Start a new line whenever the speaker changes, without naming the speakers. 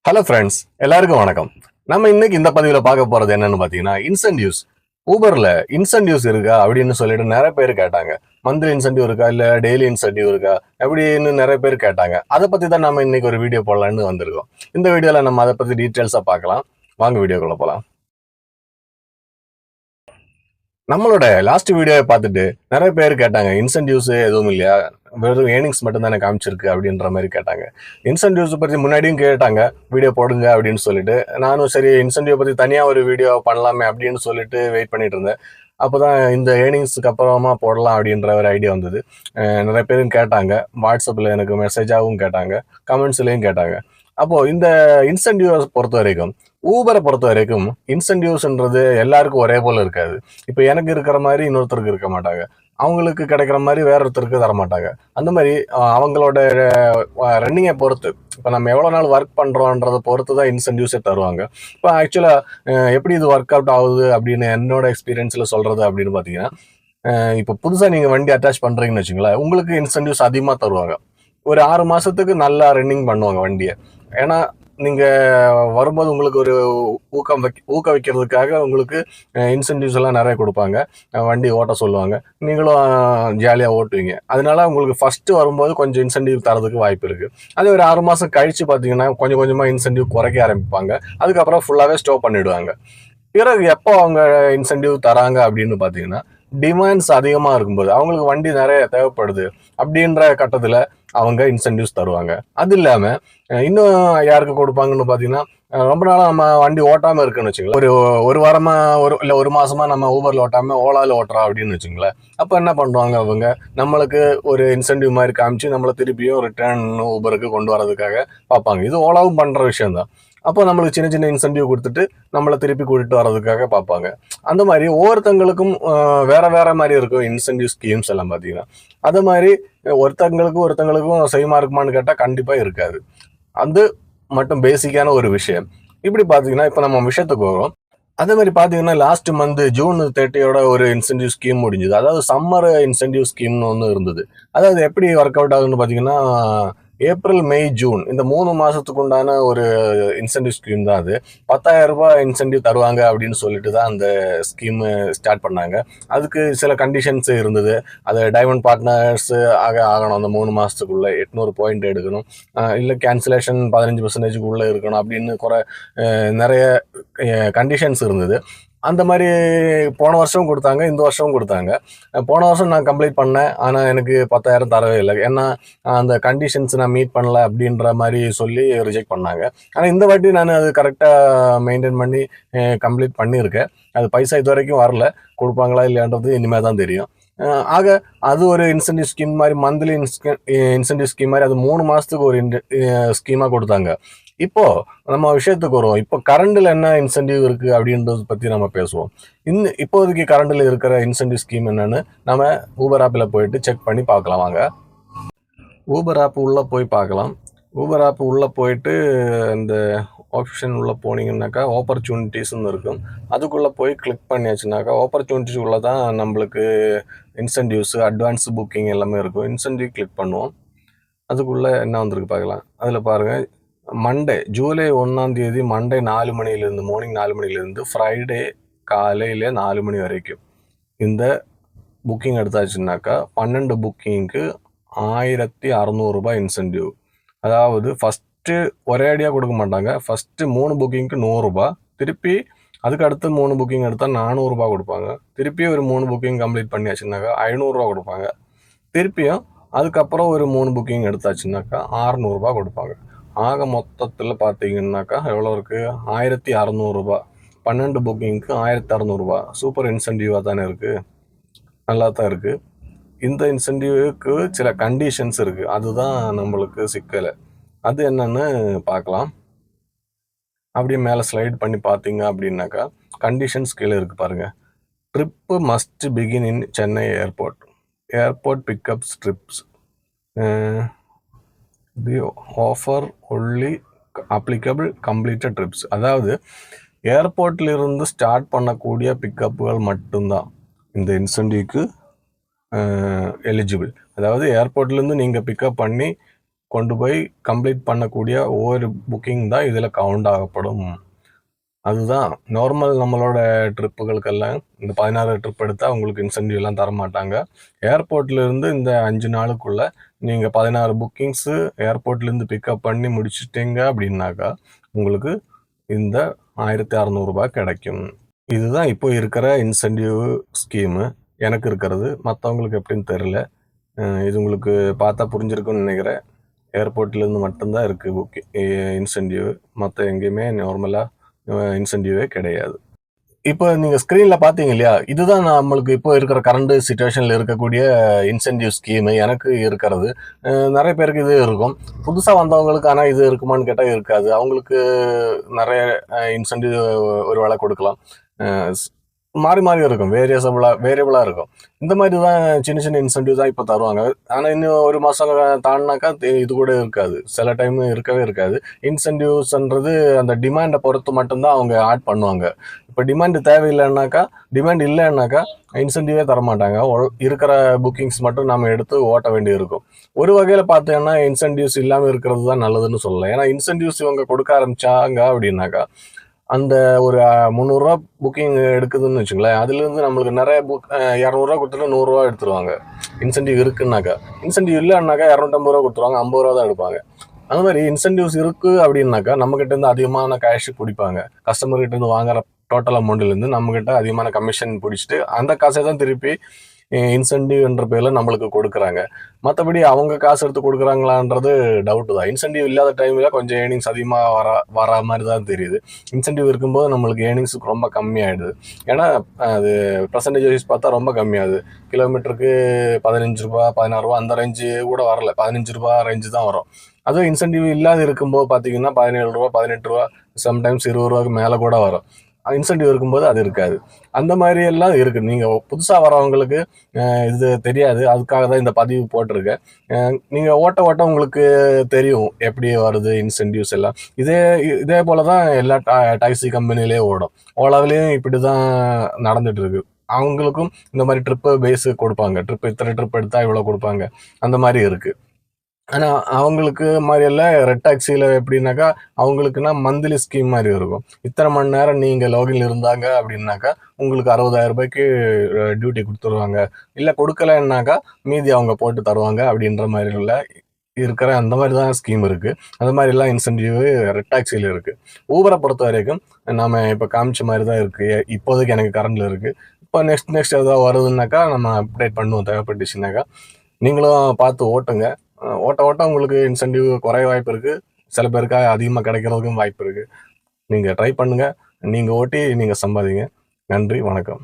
Hello friends, எல்லாருக்கும் வணக்கம். நம்ம இன்னைக்கு இந்த பதிவில் பார்க்க போறது என்னன்னு பார்த்தீங்கன்னா, இன்சென்டிவ்ஸ். ஊபர்ல இன்சென்டிவ்ஸ் இருக்கா அப்படின்னு சொல்லிட்டு நிறைய பேர் கேட்டாங்க. மந்த்லி இன்சென்டிவ் இருக்கா, இல்ல டெய்லி இன்சென்டிவ் இருக்கா அப்படின்னு நிறைய பேர் கேட்டாங்க. அதை பத்தி தான் நம்ம இன்னைக்கு ஒரு வீடியோ போடலான்னு வந்திருக்கோம். இந்த வீடியோல நம்ம அதை பத்தி டீட்டெயில்ஸா பார்க்கலாம். வாங்க வீடியோக்குள்ள போலாம். நம்மளோட லாஸ்ட் வீடியோவை பார்த்துட்டு நிறைய பேர் கேட்டாங்க, இன்சென்டிவ்ஸ் எதுவும் இல்லையா, வெறும் ஏர்னிங்ஸ் மட்டும் தானே காமிச்சிருக்கு அப்படின்ற மாதிரி கேட்டாங்க. இன்சென்டிவ்ஸ் பற்றி முன்னாடியும் கேட்டாங்க, வீடியோ போடுங்க அப்படின்னு சொல்லிட்டு. நானும் சரி இன்சென்டிவ் பற்றி தனியாக ஒரு வீடியோ பண்ணலாமே அப்படின்னு சொல்லிட்டு வெயிட் பண்ணிட்டு இருந்தேன். அப்போதான் இந்த ஏர்னிங்ஸுக்கு அப்புறமா போடலாம் அப்படின்ற ஒரு ஐடியா வந்தது. நிறைய பேரும் கேட்டாங்க, வாட்ஸ்அப்பில் எனக்கு மெசேஜாகவும் கேட்டாங்க, கமெண்ட்ஸ்லேயும் கேட்டாங்க. அப்போ இந்த இன்சென்டிவ்ஸ் பொறுத்த வரைக்கும், ஊபரை பொறுத்த வரைக்கும் இன்சென்டிவ்ஸ்ன்றது எல்லாருக்கும் ஒரே போல இருக்காது. இப்போ எனக்கு இருக்கிற மாதிரி இன்னொருத்தருக்கு இருக்க மாட்டாங்க, அவங்களுக்கு கிடைக்கிற மாதிரி வேற ஒருத்தருக்கு தர மாட்டாங்க. அந்த மாதிரி அவங்களோட ரன்னிங்கை பொறுத்து, இப்போ நம்ம எவ்வளோ நாள் ஒர்க் பண்ணுறோன்றதை பொறுத்து தான் இன்சென்டிவ்ஸே தருவாங்க. இப்போ ஆக்சுவலாக எப்படி இது ஒர்க் அவுட் ஆகுது அப்படின்னு என்னோட எக்ஸ்பீரியன்ஸில் சொல்கிறது அப்படின்னு பார்த்தீங்கன்னா, இப்போ புதுசாக நீங்கள் வண்டி அட்டாச் பண்ணுறீங்கன்னு வச்சுங்களேன், உங்களுக்கு இன்சென்டிவ்ஸ் அதிகமாக தருவாங்க. ஒரு 6 மாதத்துக்கு நல்லா ரன்னிங் பண்ணுவாங்க வண்டியை. ஏன்னா நீங்கள் வரும்போது உங்களுக்கு ஒரு ஊக்குவிக்கிறதுக்காக உங்களுக்கு இன்சென்டிவ்ஸ் எல்லாம் நிறைய கொடுப்பாங்க. வண்டி ஓட்ட சொல்லுவாங்க, நீங்களும் ஜாலியாக ஓட்டுவீங்க. அதனால உங்களுக்கு ஃபஸ்ட்டு வரும்போது கொஞ்சம் இன்சென்டிவ் தரதுக்கு வாய்ப்பு இருக்குது. அதே ஒரு 6 மாதம் கழித்து பார்த்தீங்கன்னா கொஞ்சம் கொஞ்சமாக இன்சென்டிவ் குறைக்க ஆரம்பிப்பாங்க. அதுக்கப்புறம் ஃபுல்லாகவே ஸ்டாப் பண்ணிவிடுவாங்க. பிறகு எப்போ அவங்க இன்சென்டிவ் தராங்க அப்படின்னு பார்த்தீங்கன்னா, டிமாண்ட்ஸ் அதிகமாக இருக்கும்போது, அவங்களுக்கு வண்டி நிறைய தேவைப்படுது அப்படின்ற கட்டத்தில் அவங்க இன்சென்டிவ்ஸ் தருவாங்க. அது இல்லாமல் இன்னும் யாருக்கு கொடுப்பாங்கன்னு பார்த்தீங்கன்னா, ரொம்ப நாளாக நம்ம வண்டி ஓட்டாமல் இருக்குன்னு வச்சுங்களேன், ஒரு ஒரு வாரமாக ஒரு மாதமாக நம்ம ஊபரில் ஓட்டாமல் ஓலாவில் ஓட்டுறோம் அப்படின்னு வச்சுங்களேன். அப்போ என்ன பண்ணுவாங்க அவங்க, நம்மளுக்கு ஒரு இன்சென்டிவ் மாதிரி காமிச்சு நம்மளை திருப்பியும் ரிட்டர்ன் ஊபருக்கு கொண்டு வரதுக்காக பார்ப்பாங்க. இது ஓலாவும் பண்ணுற விஷயம்தான். அப்போ நம்மளுக்கு சின்ன சின்ன இன்சென்டிவ் கொடுத்துட்டு நம்மளை திருப்பி கூட்டிட்டு வர்றதுக்காக பார்ப்பாங்க. அந்த மாதிரி ஒவ்வொருத்தங்களுக்கும் வேற வேற மாதிரி இருக்கும் இன்சென்டிவ் ஸ்கீம்ஸ் எல்லாம் பார்த்தீங்கன்னா. அது மாதிரி ஒருத்தங்களுக்கும் சேமா இருக்குமான்னு கேட்டால் கண்டிப்பாக இருக்காது. அது மட்டும் பேசிக்கான ஒரு விஷயம். இப்படி பார்த்தீங்கன்னா இப்போ நம்ம விஷயத்துக்கு வரும். அதே மாதிரி பார்த்தீங்கன்னா லாஸ்ட் மந்த் ஜூன் 30யோட ஒரு இன்சென்டிவ் ஸ்கீம் முடிஞ்சுது. அதாவது சம்மர் இன்சென்டிவ் ஸ்கீம்னு ஒன்று இருந்தது. அதாவது எப்படி ஒர்க் அவுட் ஆகுதுன்னு பார்த்தீங்கன்னா, ஏப்ரல், மே, ஜூன் இந்த 3 மாதத்துக்கு உண்டான ஒரு இன்சென்டிவ் ஸ்கீம் தான் அது. 10,000 ரூபாய் இன்சென்டிவ் தருவாங்க அப்படின்னு சொல்லிட்டு தான் அந்த ஸ்கீமு ஸ்டார்ட் பண்ணாங்க. அதுக்கு சில கண்டிஷன்ஸ் இருந்தது. அது டைமண்ட் பார்ட்னர்ஸ் ஆகணும் அந்த 3 மாதத்துக்குள்ளே, 800 பாயிண்ட் எடுக்கணும், இல்லை கேன்சலேஷன் 15% இருக்கணும் அப்படின்னு நிறைய கண்டிஷன்ஸ் இருந்தது. அந்த மாதிரி போன வருஷமும் கொடுத்தாங்க, இந்த வருஷமும் கொடுத்தாங்க. போன வருஷம் நான் கம்ப்ளீட் பண்ணேன், ஆனால் எனக்கு 10,000 தரவே இல்லை. ஏன்னா அந்த கண்டிஷன்ஸ் நான் மீட் பண்ணல அப்படின்ற மாதிரி சொல்லி ரிஜெக்ட் பண்ணாங்க. ஆனால் இந்த வாட்டி நான் அது கரெக்டாக மெயின்டைன் பண்ணி கம்ப்ளீட் பண்ணியிருக்கேன். அது பைசா இது வரைக்கும் வரல, கொடுப்பாங்களா இல்லையான்றது இனிமேல் தான் தெரியும். ஆக அது ஒரு இன்சென்டிவ் ஸ்கீம் மாதிரி, மந்த்லி இன்சென்டிவ் ஸ்கீம் மாதிரி அது 3 மாதத்துக்கு ஒரு ஸ்கீமாக கொடுத்தாங்க. இப்போ நம்ம விஷயத்துக்கு வருவோம். இப்போ கரண்டில் என்ன இன்சென்டிவ் இருக்கு அப்படின்றத பற்றி நம்ம பேசுவோம். இப்போதைக்கு கரண்டில் இருக்கிற இன்சென்டிவ் ஸ்கீம் என்னன்னு நம்ம ஊபர் ஆப்பில் போயிட்டு செக் பண்ணி பார்க்கலாம் வாங்க. ஊபர் ஆப் உள்ளே போய் பார்க்கலாம். ஊபர் ஆப் உள்ளே போயிட்டு இந்த ஆப்ஷன் உள்ளே போனீங்கன்னாக்கா ஆப்பர்ச்சுனிட்டிஸ்ன்னு இருக்கும். அதுக்குள்ளே போய் கிளிக் பண்ணியாச்சுனாக்கா ஆப்பர்ச்சுனிட்டிஸ் உள்ள தான் நம்மளுக்கு இன்சென்டிவ்ஸு, அட்வான்ஸ் புக்கிங் எல்லாமே இருக்கும். இன்சென்டிவ் கிளிக் பண்ணுவோம். அதுக்குள்ளே என்ன வந்திருக்கு பார்க்கலாம். அதில் பாருங்கள், மண்டே ஜூலை 1 மண்டே 4 மணிலேருந்து, மார்னிங் 4 மணிலேருந்து ஃப்ரைடே காலையில் 4 மணி வரைக்கும் இந்த புக்கிங் எடுத்தாச்சுன்னாக்கா 12 புக்கிங்க்கு 1,600 ரூபாய் இன்சென்டிவ். அதாவது ஃபஸ்ட்டு ஒரே அடியாக கொடுக்க மாட்டாங்க. ஃபஸ்ட்டு 3 புக்கிங்க்கு 100 ரூபா, திருப்பி அதுக்கு அடுத்து 3 புக்கிங் எடுத்தால் 400 ரூபா கொடுப்பாங்க. திருப்பி ஒரு 3 புக்கிங் கம்ப்ளீட் பண்ணியாச்சுனாக்கா 500 ரூபா கொடுப்பாங்க. திருப்பியும் அதுக்கப்புறம் ஒரு 3 புக்கிங் எடுத்தாச்சுனாக்கா 600 ரூபா கொடுப்பாங்க. ஆக மொத்தத்தில் பார்த்தீங்கன்னாக்கா எவ்வளோ இருக்குது, 1,600 ரூபா. 12 புக்கிங்க்கு 1,600 ரூபா. சூப்பர் இன்சென்டிவாக தானே இருக்குது, நல்லா தான் இருக்குது. இந்த இன்சென்டிவ்க்கு சில கண்டிஷன்ஸ் இருக்குது, அதுதான் நம்மளுக்கு சிக்கலை. அது என்னன்னு பார்க்கலாம். அப்படியே மேலே ஸ்லைட் பண்ணி பார்த்தீங்க அப்படின்னாக்கா கண்டிஷன்ஸ் கீழே இருக்குது பாருங்கள். Trip must begin in Chennai airport pickup trips the offer only applicable completed trips. அதாவது ஏர்போர்ட்லேருந்து ஸ்டார்ட் பண்ணக்கூடிய பிக்கப்புகள் மட்டும்தான் இந்த இன்சென்டிவ்க்கு எலிஜிபிள். அதாவது ஏர்போர்ட்லேருந்து நீங்கள் பிக்கப் பண்ணி கொண்டு போய் கம்ப்ளீட் பண்ணக்கூடிய ஒவ்வொரு புக்கிங் தான் இதில் கவுண்ட் ஆகப்படும். அதுதான் நார்மல் நம்மளோட ட்ரிப்புகளுக்கெல்லாம் இந்த 16 ட்ரிப் எடுத்தால் உங்களுக்கு இன்சென்டிவ் எல்லாம் தரமாட்டாங்க. ஏர்போர்ட்லேருந்து இந்த 5 நாளுக்குள்ள நீங்கள் 16 புக்கிங்ஸு ஏர்போர்ட்லேருந்து பிக்கப் பண்ணி முடிச்சிட்டிங்க அப்படின்னாக்கா உங்களுக்கு இந்த 1600 கிடைக்கும். இதுதான் இப்போ இருக்கிற இன்சென்டிவ் ஸ்கீமு எனக்கு இருக்கிறது. மற்றவங்களுக்கு எப்படின்னு தெரில. இது உங்களுக்கு பார்த்தா புரிஞ்சிருக்குன்னு நினைக்கிறேன். ஏர்போர்ட்லேருந்து மட்டும்தான் இருக்குது இன்சென்டிவ். மற்ற எங்கேயுமே நார்மலாக இன்சென்டிவே கிடையாது. இப்போ நீங்கள் ஸ்க்ரீனில் பார்த்தீங்க இல்லையா, இதுதான் நம்மளுக்கு இப்போ இருக்கிற கரண்ட் சிச்சுவேஷனில் இருக்கக்கூடிய இன்சென்டிவ் ஸ்கீமு எனக்கு இருக்கிறது. நிறைய பேருக்கு இது இருக்கும். புதுசாக வந்தவங்களுக்கு ஆனால் இது இருக்குமான்னு கேட்டால் இருக்காது. அவங்களுக்கு நிறைய இன்சென்டிவ் ஒரு வேளை கொடுக்கலாம். மாறி மாறி இருக்கும், வேரியபிளாக இருக்கும். இந்த மாதிரி தான் சின்ன சின்ன இன்சென்டிவ் தான் இப்போ தருவாங்க. ஆனால் இன்னும் ஒரு மாதம் தாண்டினாக்கா இது கூட இருக்காது. சில டைம் இருக்கவே இருக்காது. இன்சென்டிவ்ஸ்ன்றது அந்த டிமாண்டை பொறுத்து மட்டும்தான் அவங்க ஆட் பண்ணுவாங்க. இப்போ டிமாண்ட் தேவையில்லைன்னாக்கா, டிமாண்ட் இல்லைன்னாக்கா இன்சென்டிவே தரமாட்டாங்க. இருக்கிற புக்கிங்ஸ் மட்டும் நம்ம எடுத்து ஓட்ட வேண்டி இருக்கும். ஒரு வகையில் பார்த்தீங்கன்னா இன்சென்டிவ்ஸ் இல்லாமல் இருக்கிறது தான் நல்லதுன்னு சொல்லலாம். ஏன்னா இன்சென்டிவ்ஸ் இவங்க கொடுக்க ஆரம்பிச்சாங்க அப்படின்னாக்கா அந்த ஒரு 300 புக்கிங் எடுக்குதுன்னு வச்சுங்களேன், அதுலேருந்து நம்மளுக்கு நிறைய 200 கொடுத்துட்டு 100 எடுத்துருவாங்க. இன்சென்டிவ் இருக்குன்னாக்கா. இன்சென்டிவ் இல்லைன்னாக்கா 250 கொடுத்துருவாங்க, 50 தான் எடுப்பாங்க. அந்த மாதிரி இன்சென்டிவ்ஸ் இருக்குது அப்படின்னாக்கா நம்மக்கிட்டேருந்து அதிகமான கேஷ் பிடிப்பாங்க. கஸ்டமர்கிட்டேருந்து வாங்குற டோட்டல் அமௌண்ட்லேருந்து நம்மக்கிட்ட அதிகமான கமிஷன் பிடிச்சிட்டு அந்த காசை தான் திருப்பி இன்சென்டிவ் என்ற பேரில் நம்மளுக்கு கொடுக்குறாங்க. மற்றபடி அவங்க காசு எடுத்து கொடுக்குறாங்களான்றது டவுட்டு தான். இன்சென்டிவ் இல்லாத டைமில் கொஞ்சம் ஏர்னிங்ஸ் அதிகமாக வர மாதிரி தான் தெரியுது. இன்சென்டிவ் இருக்கும்போது நம்மளுக்கு ஏர்னிங்ஸ் ரொம்ப கம்மியாகிடுது. ஏன்னா அது பர்சன்டேஜ் வைஸ் பார்த்தா ரொம்ப கம்மியாகுது. கிலோமீட்டருக்கு 15 ரூபா 16 ரூபா அந்த ரேஞ்சு கூட வரல, 15 ரூபா ரேஞ்சு தான் வரும். அதுவும் இன்சென்டிவ் இல்லாத இருக்கும்போது பார்த்தீங்கன்னா 17 ரூபா 18 ரூபா சம்டைம்ஸ் 20 ரூபாய்க்கு மேலே கூட வரும். இன்சென்டிவ் இருக்கும்போது அது இருக்காது. அந்த மாதிரி எல்லாம் இருக்குது. நீங்கள் புதுசாக வரவங்களுக்கு இது தெரியாது. அதுக்காக தான் இந்த பதிவு போட்டிருக்கேன். நீங்கள் ஓட்ட ஓட்ட உங்களுக்கு தெரியும் எப்படி வருது இன்சென்டிவ்ஸ் எல்லாம். இதே போல தான் எல்லா டாக்ஸி கம்பெனிலே ஓடும். ஓலாவிலையும் இப்படி தான் நடந்துட்டு இருக்கு. அவங்களுக்கும் இந்த மாதிரி ட்ரிப்பு பேஸு கொடுப்பாங்க. இத்தனை ட்ரிப் எடுத்தால் இவ்வளோ கொடுப்பாங்க. அந்த மாதிரி இருக்குது. ஆனால் அவங்களுக்கு மாதிரி எல்லாம் ரெட் டாக்ஸியில் எப்படின்னாக்கா அவங்களுக்குன்னா மந்த்லி ஸ்கீம் மாதிரி இருக்கும். இத்தனை மணி நேரம் நீங்கள் லாகின்ல இருந்தாங்க அப்படின்னாக்கா உங்களுக்கு 60,000 ரூபாய்க்கு டியூட்டி கொடுத்துருவாங்க. இல்லை கொடுக்கலன்னாக்கா மீதி அவங்க போட்டு தருவாங்க அப்படின்ற மாதிரி இருக்கிற அந்த மாதிரி தான் ஸ்கீம் இருக்குது. அந்த மாதிரிலாம் இன்சென்டிவ் ரெட் டாக்ஸியில் இருக்குது. ஊபரை பொறுத்த வரைக்கும் நம்ம இப்போ காமிச்ச மாதிரி தான் இருக்குது. இப்போதைக்கு எனக்கு கரண்டில் இருக்குது. இப்போ நெக்ஸ்ட் எதாவது வருதுன்னாக்கா நம்ம அப்டேட் பண்ணுவோம் தேவைப்பட்டுச்சுனாக்கா. நீங்களும் பார்த்து ஓட்டுங்க. ஓட்ட உங்களுக்கு இன்சென்டிவ் குறைய வாய்ப்பு இருக்குது. சில பேருக்காக அதிகமாக கிடைக்கிறதுக்கும் வாய்ப்பு இருக்குது. நீங்கள் ட்ரை பண்ணுங்கள். நீங்கள் ஓட்டி நீங்கள் சம்பாதிங்க. நன்றி, வணக்கம்.